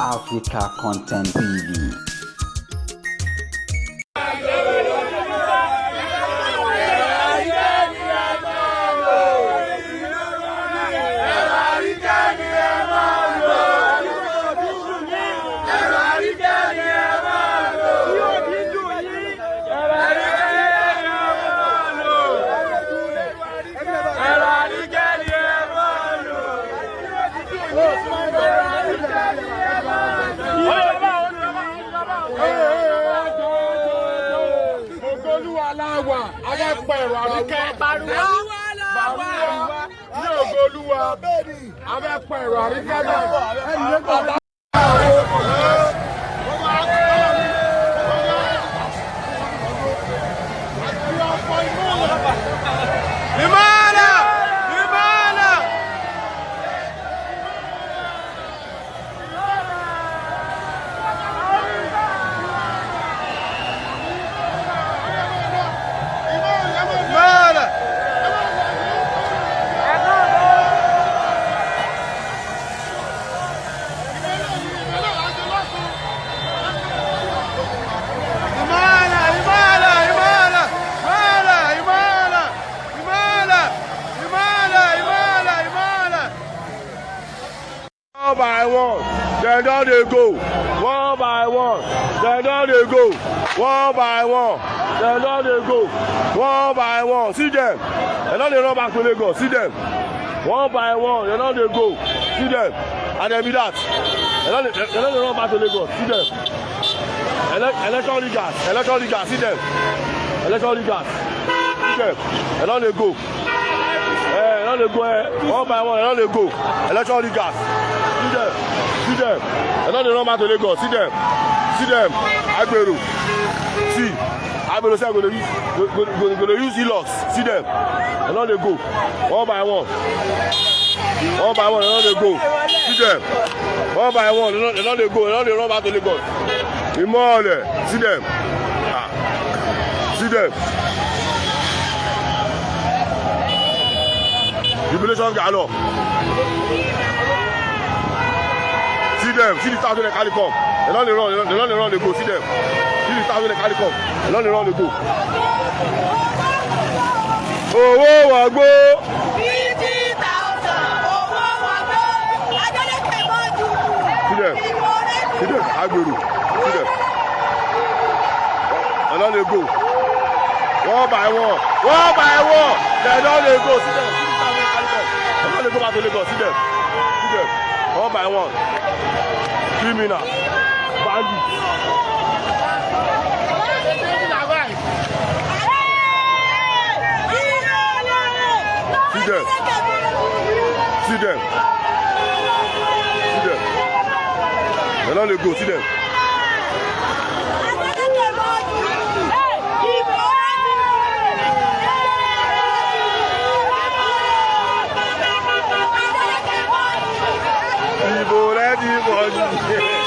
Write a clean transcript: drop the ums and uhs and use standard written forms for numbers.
Africa Content TV. One by one, then down they go. One by one, then down they go. One by one, then down they go. One by one, see them. And now they run back to Lagos. See them. One by one, and now they go. See them. And then be that. And now they run back to Lagos. See them. Electronic gas, see them. Electronic gas, see them. And now they go. And now they go. One by one, and now they go. Electronic gas. See them. And now they run back to Lagos. See them. Agbero. See. Agbero say go to use e-locks. See them. And now they go. One by one. And now they go. See them. One by one. And now they go. And now they run back to Lagos. Ademola. See them. See them. Jubilation gallop. See them. See the start when they carry come. And now they run, they go. See them. See the start when they carry come. And now they run, they go. Oh, Wagbo. 50,000. Oh, Wagbo. Adeleke Moju. See them. Agbero. See them. And now they go. One by one. Then now they go. See them. See the start when they carry come. And now they go back to Lagos. See them. One by one. Criminal. Bandits. See them. And now they go. See them. Ready,